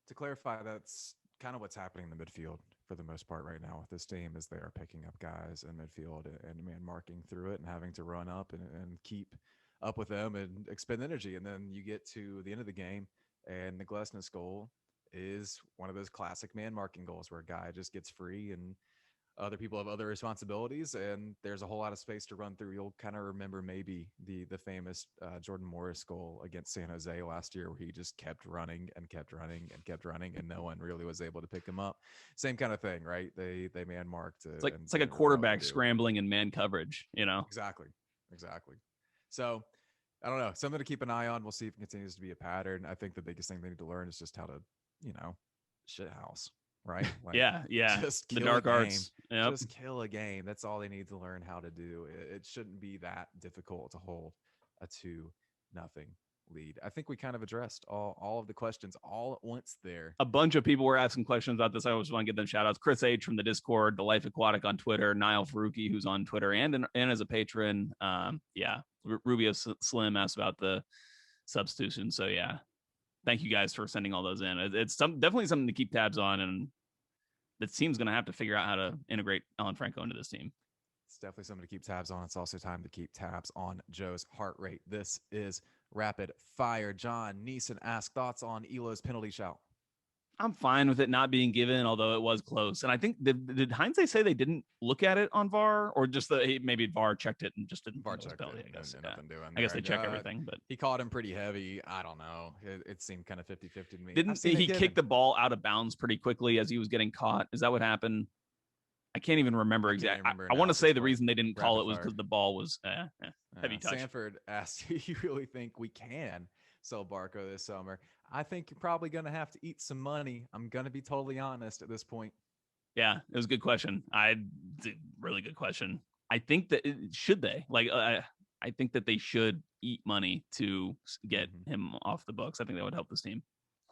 To clarify, that's kind of what's happening in the midfield for the most part right now with this team, is they are picking up guys in midfield and man marking through it and having to run up and keep up with them and expend energy. And then you get to the end of the game, and the Glesnes goal is one of those classic man marking goals where a guy just gets free and other people have other responsibilities, and there's a whole lot of space to run through. You'll kind of remember maybe the famous Jordan Morris goal against San Jose last year, where he just kept running and kept running and kept running, and no one really was able to pick him up. Same kind of thing, right? They man marked. It's like a quarterback scrambling in man coverage. Exactly. So I don't know, something to keep an eye on. We'll see if it continues to be a pattern. I think the biggest thing they need to learn is just how to, shit house. Right? Like, yeah. Just the dark arts. Yep. Just kill a game. That's all they need to learn how to do. It shouldn't be that difficult to hold a 2-0 lead. I think we kind of addressed all of the questions all at once there. A bunch of people were asking questions about this. I always want to give them shout outs. Chris H from the Discord, The Life Aquatic on Twitter, Niall Faruqi, who's on Twitter and as a patron. Rubio Slim asked about the substitution. So yeah, thank you guys for sending all those in. It's definitely something to keep tabs on, and the team's going to have to figure out how to integrate Alan Franco into this team. It's definitely something to keep tabs on. It's also time to keep tabs on Joe's heart rate. This is Rapid Fire. John Neeson asked thoughts on Elo's penalty shout. I'm fine with it not being given, although it was close. And I think did Heinze say they didn't look at it on VAR, or just maybe VAR checked it and just didn't VAR think it was a checked penalty? it I guess. and Yeah. nothing doing I guess there. they check everything, but He caught him pretty heavy. I don't know. It seemed kind of 50-50 to me. didn't he kick the ball out of bounds pretty quickly as he was getting caught? Is that what happened? I can't even remember exactly. I want to say the reason they didn't call it was because the ball was heavy touch. Sanford asked, "You really think we can sell Barco this summer?" I think you're probably going to have to eat some money. I'm going to be totally honest at this point. Yeah, it was a good question. Really good question. I think that should they I think that they should eat money to get him off the books. I think that would help this team.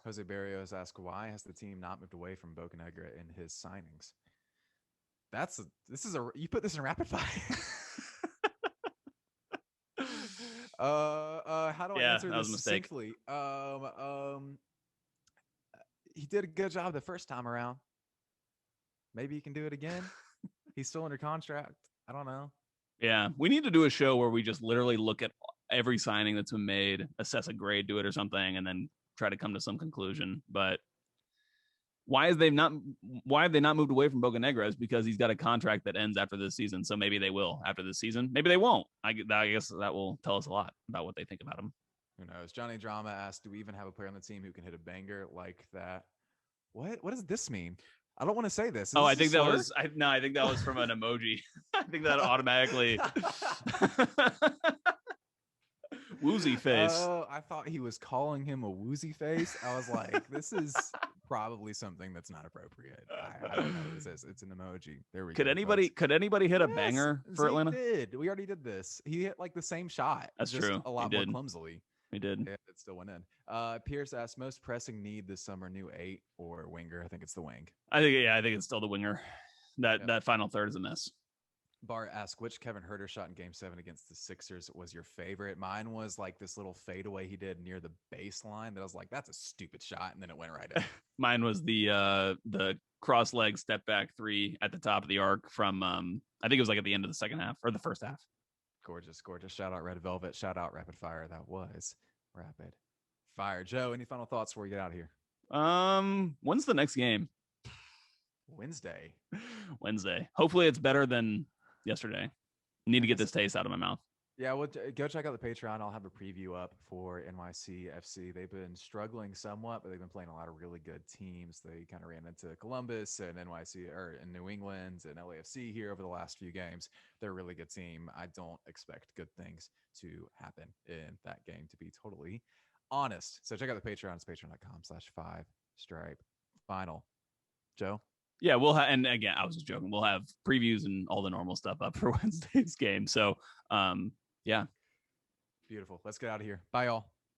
Jose Barrios asked, "Why has the team not moved away from Bocanegra in his signings?" You put this in rapid fire. How do I answer this succinctly? He did a good job the first time around. Maybe he can do it again. He's still under contract. I don't know. Yeah, we need to do a show where we just literally look at every signing that's been made, assess a grade to it or something, and then try to come to some conclusion. But why have they not moved away from Bocanegra? Is because he's got a contract that ends after this season. So maybe they will after this season. Maybe they won't. I guess that will tell us a lot about what they think about him. Who knows? Johnny Drama asked, "Do we even have a player on the team who can hit a banger like that?" What does this mean? I don't want to say this. I think that was I think that was from an emoji. I think that automatically woozy face. Oh, I thought he was calling him a woozy face. I was like, this is probably something that's not appropriate. I don't know what this is. It's an emoji. There we go. Could anybody hit a banger for Atlanta? We already did this. He hit like the same shot. That's true. A lot more clumsily. He did. Yeah, it still went in. Pierce asked, most pressing need this summer, new 8 or winger? I think it's the wing. I think it's still the winger. That final third is a mess. Bart asked, which Kevin Huerter shot in Game 7 against the Sixers was your favorite? Mine was like this little fadeaway he did near the baseline that I was like, that's a stupid shot, and then it went right in. Mine was the cross leg step back 3 at the top of the arc from I think it was like at the end of the second half or the first half. Gorgeous. Shout out Red Velvet. Shout out Rapid Fire. That was Rapid Fire. Joe, any final thoughts before we get out of here? When's the next game? Wednesday. Hopefully it's better than yesterday. Need to get this taste out of my mouth. Yeah, well, go check out the Patreon. I'll have a preview up for NYC FC. They've been struggling somewhat, but they've been playing a lot of really good teams. They kind of ran into Columbus and NYC or in New England and LAFC here over the last few games. They're a really good team. I don't expect good things to happen in that game, to be totally honest. So check out the Patreon. It's patreon.com/5stripe final. Joe? Yeah, we'll have, and again, I was just joking. We'll have previews and all the normal stuff up for Wednesday's game. So, yeah. Beautiful. Let's get out of here. Bye, y'all.